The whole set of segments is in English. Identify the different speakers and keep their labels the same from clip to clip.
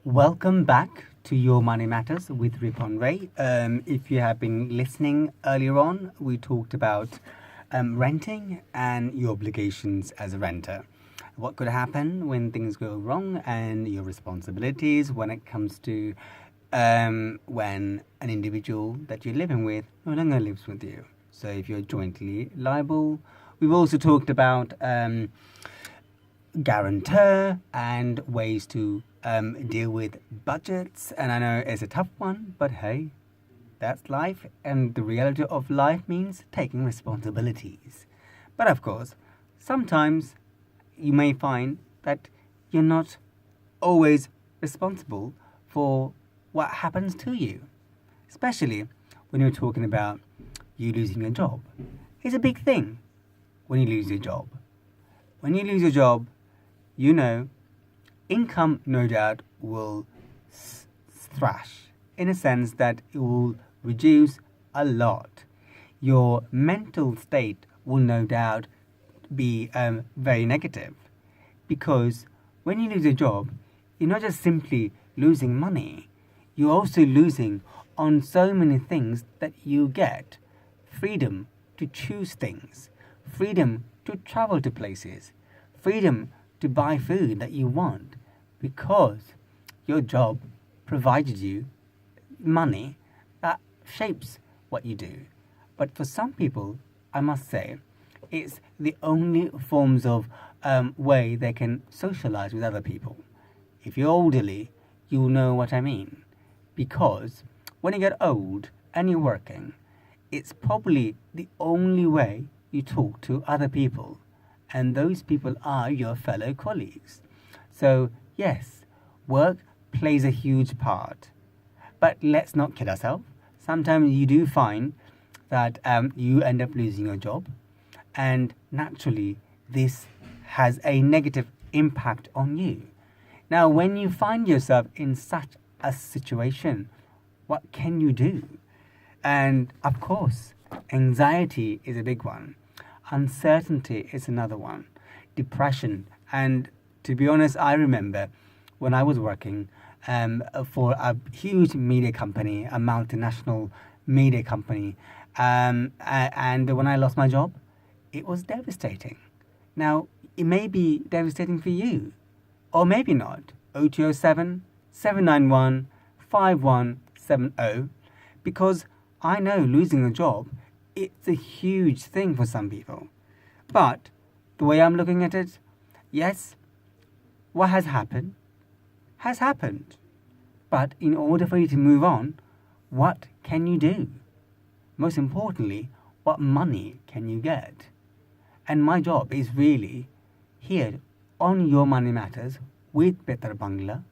Speaker 1: Welcome back to Your Money Matters with Ripon Ray. If you have been listening earlier on, we talked about renting and your obligations as a renter. What could happen when things go wrong and your responsibilities when it comes to when an individual that you're living with no longer lives with you. So if you're jointly liable, we've also talked about guarantor and ways to deal with budgets. And I know it's a tough one, but hey, that's life. And the reality of life means taking responsibilities. But of course, sometimes you may find that you're not always responsible for what happens to you, especially when you're talking about you losing your job. It's a big thing when you lose your job. When you lose your job, you know, income no doubt will thrash in a sense that it will reduce a lot. Your mental state will no doubt be very negative because when you lose a job, you're not just simply losing money, you're also losing on so many things that you get freedom to choose things, freedom to travel to places, freedom to buy food that you want because your job provided you money that shapes what you do. But for some people, I must say, it's the only forms of way they can socialize with other people. If you're elderly, you'll know what I mean. Because when you get old and you're working, it's probably the only way you talk to other people. And those people are your fellow colleagues. So, yes, work plays a huge part. But let's not kid ourselves. Sometimes you do find that you end up losing your job. And naturally, this has a negative impact on you. Now, when you find yourself in such a situation, what can you do? And of course, anxiety is a big one. Uncertainty is another one. Depression. And to be honest, I remember when I was working for a huge media company, a multinational media company, and when I lost my job, it was devastating. Now, it may be devastating for you, or maybe not. 0207 791 5170, because I know losing a job, it's a huge thing for some people. But the way I'm looking at it, yes, what has happened has happened. But in order for you to move on, what can you do? Most importantly, what money can you get? And my job is really here on Your Money Matters with Better Bangla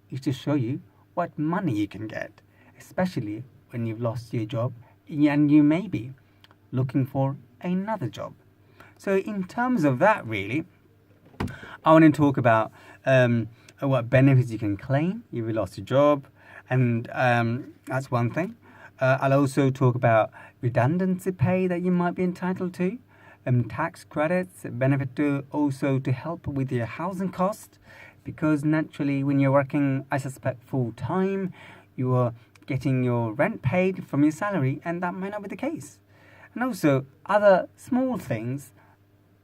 Speaker 1: is to show you what money you can get, especially when you've lost your job and you may be looking for another job. So in terms of that, really, I want to talk about what benefits you can claim if you lost your job, and that's one thing. I'll also talk about redundancy pay that you might be entitled to, tax credits, benefit to also to help with your housing cost, because naturally when you're working, I suspect full time, you are getting your rent paid from your salary, and that might not be the case. And also other small things.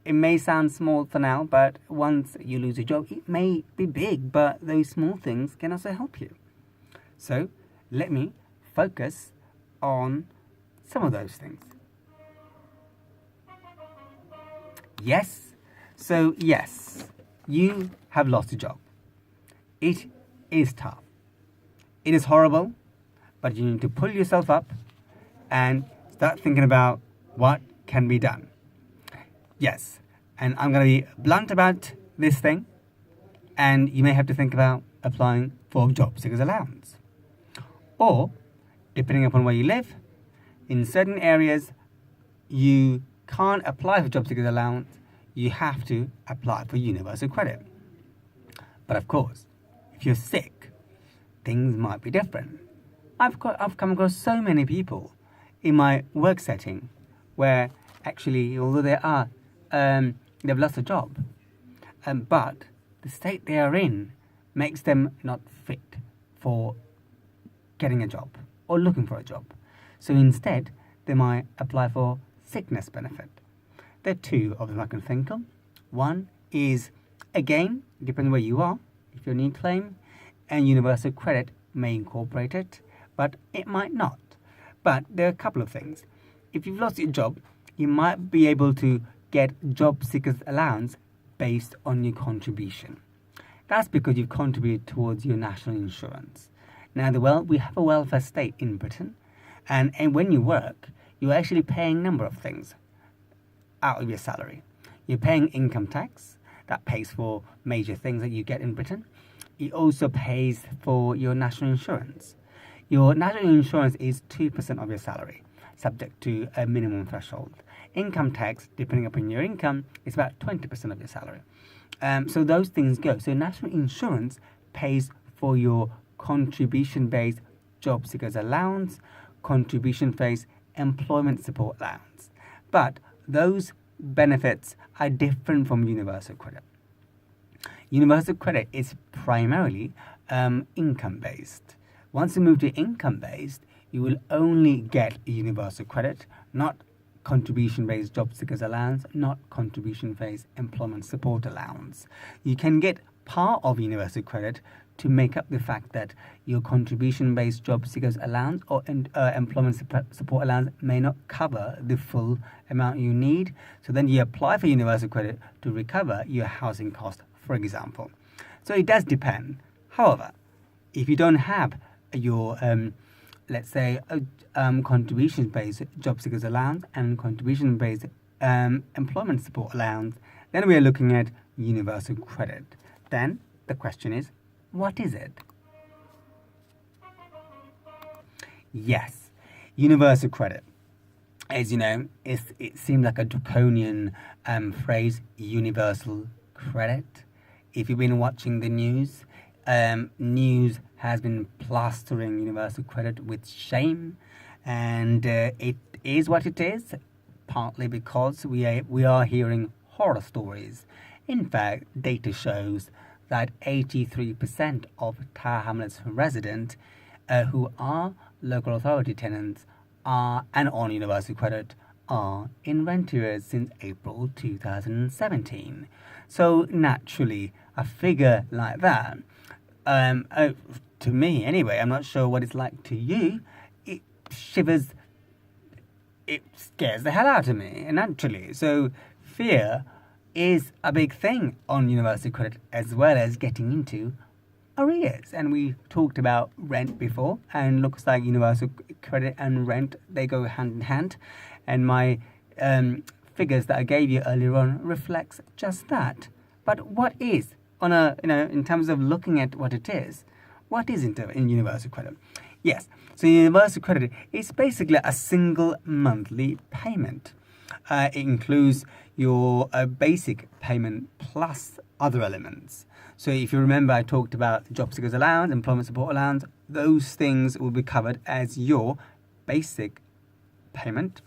Speaker 1: It may sound small for now, but once you lose your job, it may be big, but those small things can also help you. So let me focus on some of those things. Yes, so yes, you have lost your job. It is tough. It is horrible, but you need to pull yourself up and start thinking about what can be done. Yes, and I'm going to be blunt about this thing, and you may have to think about applying for job seekers allowance. Or, depending upon where you live, in certain areas you can't apply for job seekers allowance, you have to apply for universal credit. But of course, if you're sick, things might be different. I've come across so many people in my work setting where actually, although they've lost a job, but the state they are in makes them not fit for getting a job or looking for a job. So instead, they might apply for sickness benefit. There are two of them I can think of. One is, again, depending where you are, if you need claim, and universal credit may incorporate it, but it might not. But there are a couple of things. If you've lost your job, you might be able to get job seekers allowance based on your contribution. That's because you've contributed towards your national insurance. Now, we have a welfare state in Britain, and when you work, you're actually paying a number of things out of your salary. You're paying income tax, that pays for major things that you get in Britain. It also pays for your national insurance. Your national insurance is 2% of your salary, subject to a minimum threshold. Income tax, depending upon your income, is about 20% of your salary. So those things go. So national insurance pays for your contribution-based job seekers allowance, contribution-based employment support allowance. But those benefits are different from universal credit. Universal credit is primarily income-based. Once you move to income-based, you will only get universal credit, not contribution-based job seekers allowance, not contribution-based employment support allowance. You can get part of universal credit to make up the fact that your contribution-based job seekers allowance or employment support allowance may not cover the full amount you need. So then you apply for universal credit to recover your housing cost, for example. So it does depend. However, if you don't have your, let's say, contribution-based job seekers allowance and contribution-based employment support allowance, then we are looking at universal credit. Then the question is, what is it? Yes, universal credit. As you know, it seems like a draconian phrase, universal credit. If you've been watching the news, news has been plastering universal credit with shame, and it is what it is, partly because we are hearing horror stories. In fact, data shows that 83% of Tower Hamlets residents who are local authority tenants and on universal credit are in rent arrears since April 2017. So naturally, a figure like that, to me anyway, I'm not sure what it's like to you, it scares the hell out of me, naturally. So fear is a big thing on universal credit, as well as getting into arrears. And we talked about rent before, and looks like universal credit and rent, they go hand in hand. And my figures that I gave you earlier on reflects just that. But what is, on a in terms of looking at what it is, what is in universal credit? Yes, so universal credit is basically a single monthly payment. It includes your basic payment plus other elements. So if you remember, I talked about job seekers allowance, employment support allowance. Those things will be covered as your basic payment.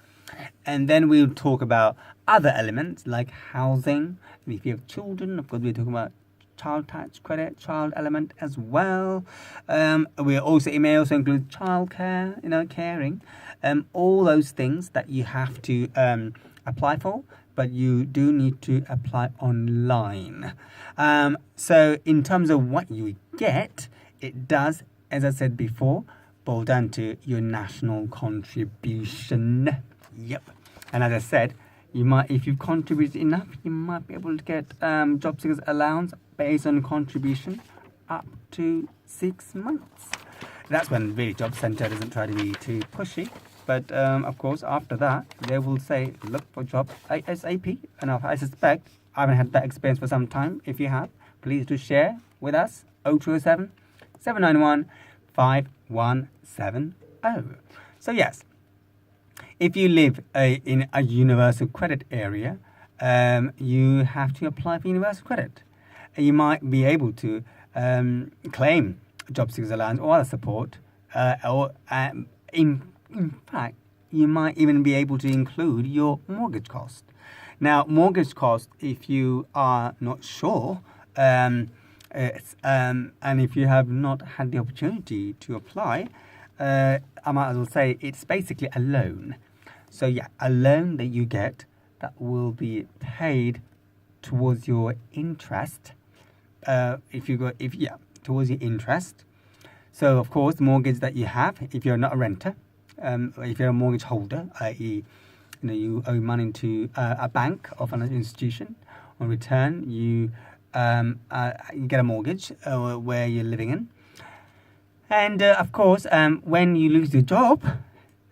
Speaker 1: And then we'll talk about other elements like housing. And if you have children, of course, we're talking about child tax credit, child element as well. It may also include childcare, caring. All those things that you have to apply for, but you do need to apply online. So in terms of what you get, it does, as I said before, boil down to your national contribution. Yep. And as I said, if you've contributed enough, you might be able to get job seekers allowance based on contribution up to 6 months. That's when really Job Centre doesn't try to be too pushy. But of course, after that, they will say, look for job ASAP. And I suspect, I haven't had that experience for some time. If you have, please do share with us. 0207 791 5170. So yes, if you live in a universal credit area, you have to apply for universal credit. You might be able to claim job seekers allowance or other support, in fact, you might even be able to include your mortgage cost. Now, mortgage cost, if you are not sure, And if you have not had the opportunity to apply, I might as well say it's basically a loan. So yeah, a loan that you get that will be paid towards your interest. Towards your interest. So of course, the mortgage that you have, if you're not a renter, if you're a mortgage holder, i.e., you owe money to a bank or financial institution. On return, you get a mortgage where you're living in. And of course, when you lose your job,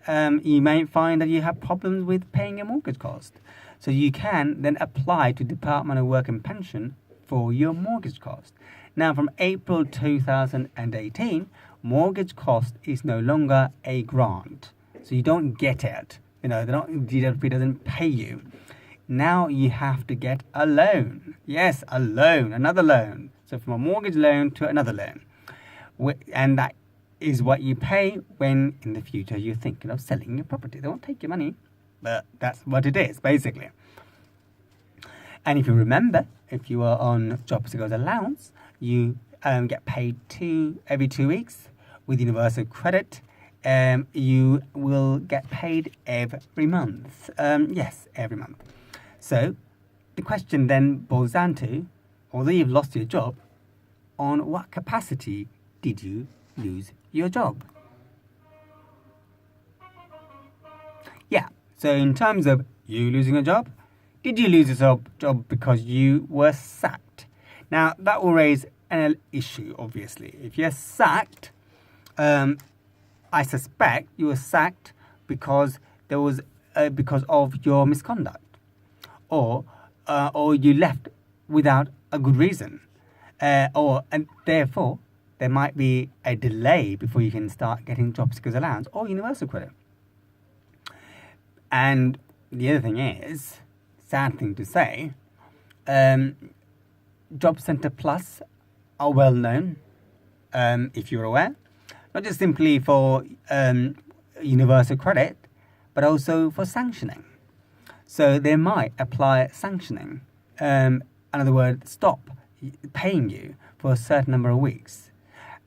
Speaker 1: you may find that you have problems with paying your mortgage cost. So you can then apply to Department of Work and Pension for your mortgage cost. Now, from April 2018, mortgage cost is no longer a grant. So you don't get it. DWP doesn't pay you. Now you have to get a loan. Yes, a loan, another loan. So from a mortgage loan to another loan. And that is what you pay when in the future you're thinking of selling your property. They won't take your money, but that's what it is, basically. And if you remember, if you are on job seekers allowance, you get paid every 2 weeks. With universal credit, you will get paid every month. Yes, every month. So the question then boils down to, although you've lost your job, on what capacity did you lose your job? Yeah, so in terms of you losing a job, did you lose your job because you were sacked? Now, that will raise an issue, obviously. If you're sacked, I suspect you were sacked because because of your misconduct, or you left without a good reason, and therefore there might be a delay before you can start getting job seekers allowance or universal credit. And the other thing is, sad thing to say, Job Centre Plus are well known, if you're aware, not just simply for universal credit, but also for sanctioning. So they might apply sanctioning, in other words, stop paying you for a certain number of weeks.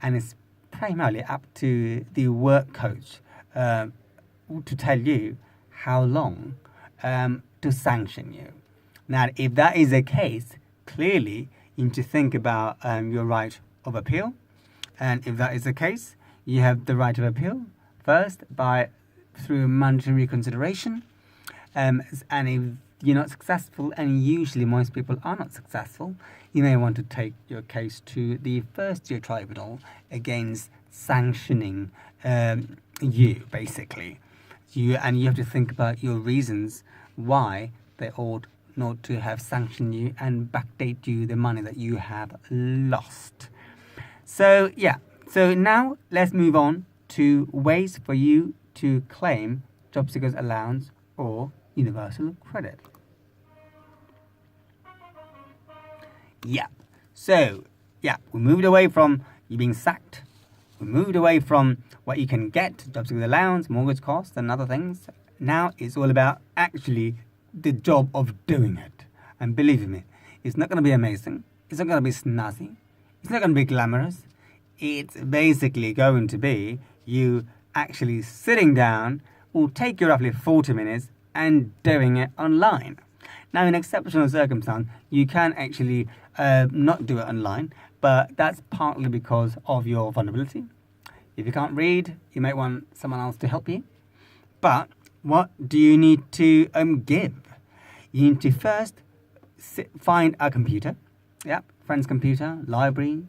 Speaker 1: And it's primarily up to the work coach to tell you how long to sanction you. Now, if that is the case, clearly you need to think about your right of appeal. And if that is the case, you have the right of appeal first through mandatory reconsideration. And if you're not successful, and usually most people are not successful, you may want to take your case to the first tier tribunal against sanctioning you, basically. You have to think about your reasons why they ought not to have sanctioned you and backdate you the money that you have lost. So now let's move on to ways for you to claim job seekers allowance or universal credit. We moved away from you being sacked. We moved away from what you can get, job seekers allowance, mortgage costs, and other things. Now it's all about actually the job of doing it. And believe me, it's not going to be amazing. It's not going to be snazzy. It's not going to be glamorous. It's basically going to be you actually sitting down. Will take you roughly 40 minutes and doing it online. Now, in exceptional circumstance, you can actually not do it online, but that's partly because of your vulnerability. If you can't read, you might want someone else to help you. But what do you need to give? You need to first find a computer. Friend's computer, library,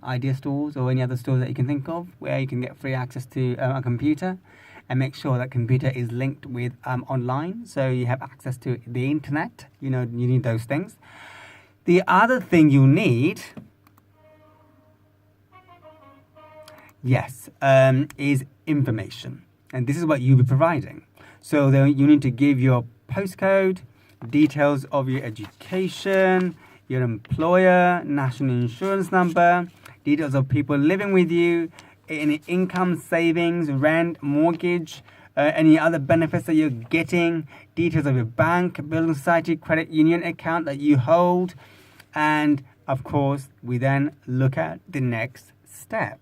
Speaker 1: idea stores or any other stores that you can think of where you can get free access to a computer, and make sure that computer is linked with online, so you have access to the internet. You need those things. The other thing you need, is information, and this is what you'll be providing. So then you need to give your postcode, details of your education, your employer, national insurance number, details of people living with you, any income, savings, rent, mortgage, any other benefits that you're getting, details of your bank, building society, credit union account that you hold, and of course, we then look at the next step.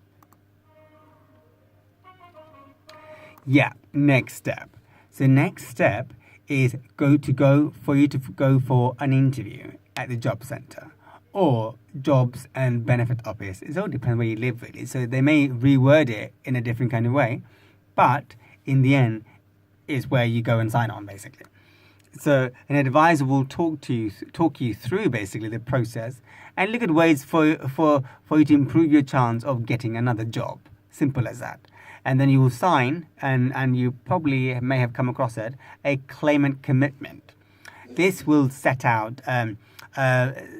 Speaker 1: Yeah, next step. So next step is for you to go for an interview at the job center or jobs and benefit office. It all depends where you live, really. So they may reword it in a different kind of way, but in the end, is where you go and sign on, basically. So an advisor will talk you through basically the process and look at ways for you to improve your chance of getting another job. Simple as that. And then you will sign, and you probably may have come across it, a claimant commitment. This will set out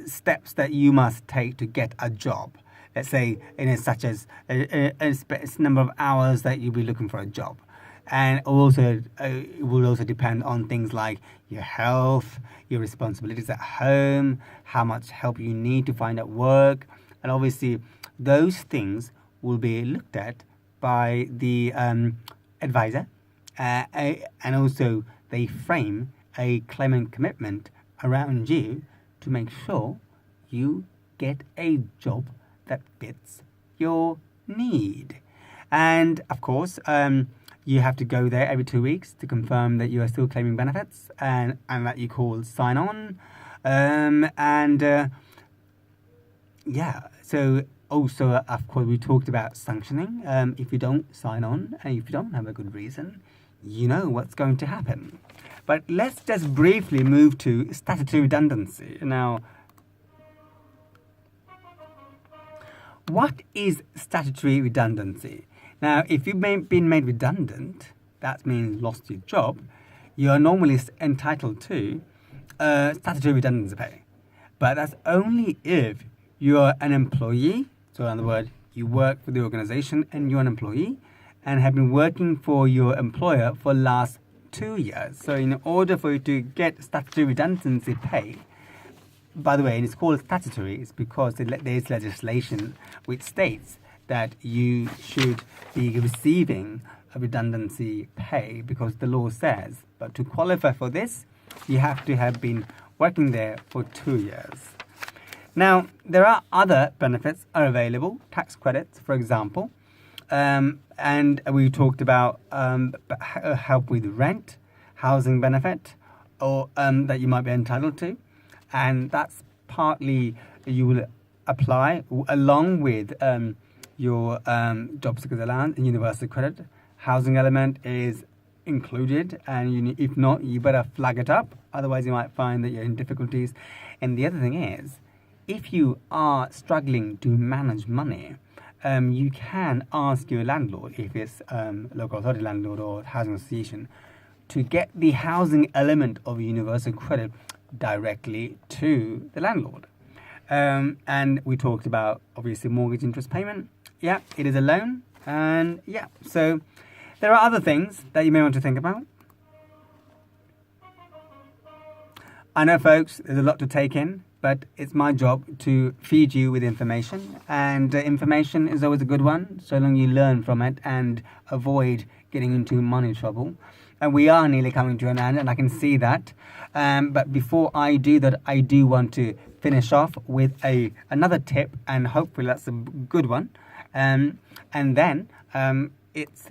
Speaker 1: steps that you must take to get a job. Let's say, such as a number of hours that you'll be looking for a job. And also, it will also depend on things like your health, your responsibilities at home, how much help you need to find out work. And obviously, those things will be looked at by the advisor, and also they frame a claimant commitment around you to make sure you get a job that fits your need. And of course, you have to go there every 2 weeks to confirm that you are still claiming benefits and that you call sign on. So also, of course, we talked about sanctioning. If you don't sign on and if you don't have a good reason, you know what's going to happen. But let's just briefly move to statutory redundancy. Now, what is statutory redundancy? Now, if you've been made redundant, that means lost your job, you are normally entitled to statutory redundancy pay. But that's only if you're an employee. So in other words, you work for the organization and you're an employee and have been working for your employer for the last 2 years. So in order for you to get statutory redundancy pay, by the way, and it's called statutory, it's because there's legislation which states that you should be receiving a redundancy pay because the law says. But to qualify for this, you have to have been working there for 2 years. Now, there are other benefits are available, tax credits, for example, and we talked about help with rent, housing benefit, or that you might be entitled to, and that's partly you will apply along with your job seekers allowance and universal credit. Housing element is included, and if not, you better flag it up, otherwise you might find that you're in difficulties. And the other thing is, if you are struggling to manage money, you can ask your landlord, if it's local authority landlord or housing association, to get the housing element of universal credit directly to the landlord. And we talked about, obviously, mortgage interest payment. Yeah, it is a loan. And yeah, so there are other things that you may want to think about. I know, folks, there's a lot to take in, but it's my job to feed you with information, and information is always a good one, so long you learn from it and avoid getting into money trouble. And we are nearly coming to an end, and I can see that. But before I do that, I do want to finish off with another tip, and hopefully that's a good one. And then it's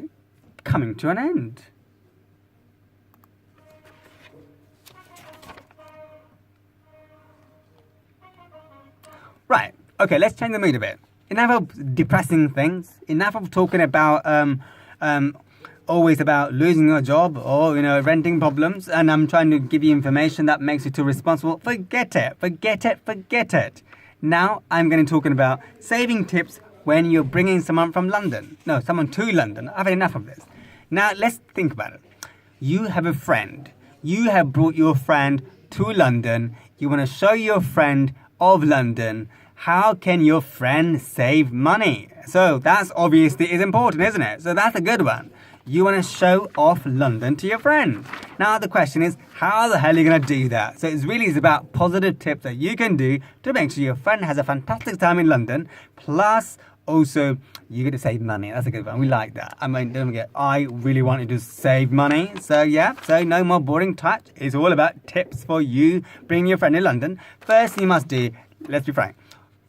Speaker 1: coming to an end. Right, okay, let's change the mood a bit. Enough of depressing things, enough of talking about always about losing your job or, renting problems, and I'm trying to give you information that makes you too responsible. Forget it. Now I'm going to talk about saving tips when you're bringing someone from London. No, someone to London. I've had enough of this. Now let's think about it. You have a friend. You have brought your friend to London. You want to show your friend of London how can your friend save money. So that's obviously is important, isn't it? So that's a good one. You want to show off London to your friend. Now the question is, how the hell are you going to do that? So it's really about positive tips that you can do to make sure your friend has a fantastic time in London. Plus, also, you get to save money. That's a good one. We like that. I mean, don't forget, I really wanted to save money. So yeah, so no more boring touch. It's all about tips for you bringing your friend in London. First thing you must do, let's be frank,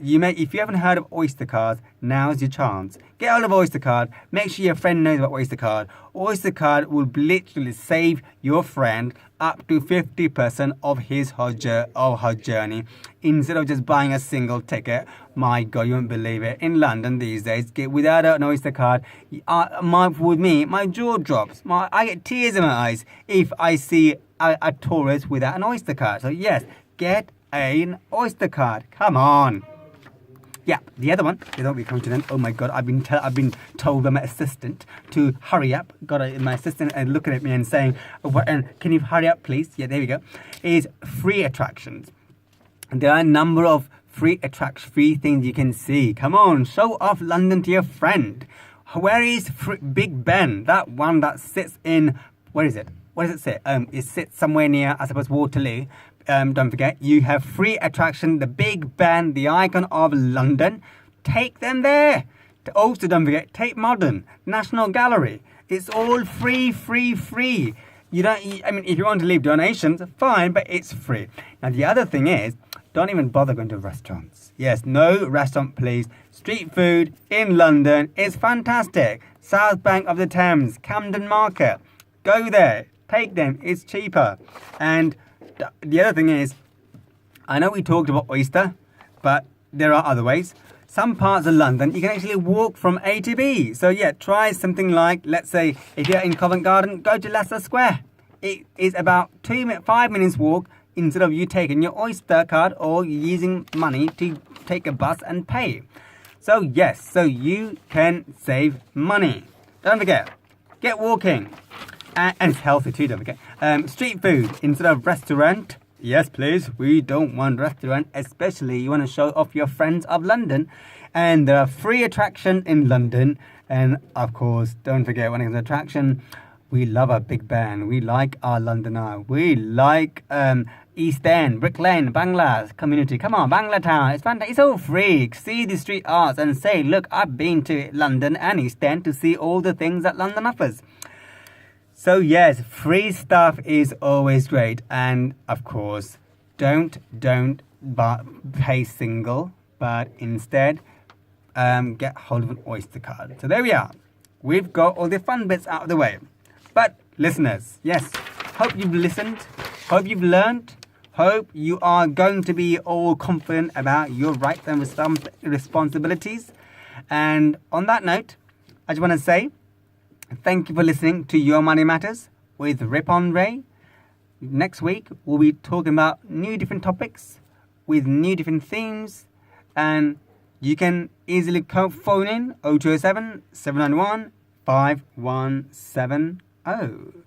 Speaker 1: if you haven't heard of Oyster Card, now's your chance. Get hold of Oyster Card. Make sure your friend knows about Oyster Card. Oyster Card will literally save your friend up to 50% of his or her journey instead of just buying a single ticket. My God, you won't believe it. In London these days, without an Oyster Card, with me, my jaw drops. I get tears in my eyes if I see a tourist without an Oyster Card. So yes, get an Oyster Card. Come on. Yeah, the other one we come to then. Oh my God, I've been told by my assistant to hurry up. My assistant looking at me and saying, "Can you hurry up, please?" Yeah, there we go. Is free attractions. There are a number of free things you can see. Come on, show off London to your friend. Where is Big Ben? That one that sits in, where is it? Where does it sit? It sits somewhere near, I suppose, Waterloo. Don't forget, you have free attraction, the Big Ben, the icon of London. Take them there. Also, don't forget, Tate Modern, National Gallery. It's all free. You don't. If you want to leave donations, fine, but it's free. Now, the other thing is, don't even bother going to restaurants. Yes, no restaurant, please. Street food in London is fantastic. South Bank of the Thames, Camden Market. Go there. Take them. It's cheaper. And the other thing is, I know we talked about Oyster, but there are other ways. Some parts of London, you can actually walk from A to B. So yeah, try something like, let's say, if you're in Covent Garden, go to Leicester Square. It is about 5 minutes walk instead of you taking your Oyster Card or using money to take a bus and pay. So yes, so you can save money. Don't forget, get walking. And it's healthy too, don't forget. Street food instead of restaurant. Yes, please. We don't want restaurant. Especially you want to show off your friends of London. And there are free attractions in London. And of course, don't forget when it's an attraction, we love our Big Ben. We like our London Eye. We like East End, Brick Lane, Bangla's community. Come on, Bangla Town. It's fantastic. It's all free. See the street arts and say, look, I've been to London and East End to see all the things that London offers. So yes, free stuff is always great. And of course, don't pay single, but instead get hold of an Oyster Card. So there we are. We've got all the fun bits out of the way. But listeners, yes, hope you've listened. Hope you've learned. Hope you are going to be all confident about your rights and responsibilities. And on that note, I just want to say, thank you for listening to Your Money Matters with Ripon Ray. Next week, we'll be talking about new different topics with new different themes. And you can easily phone in 0207 791 5170.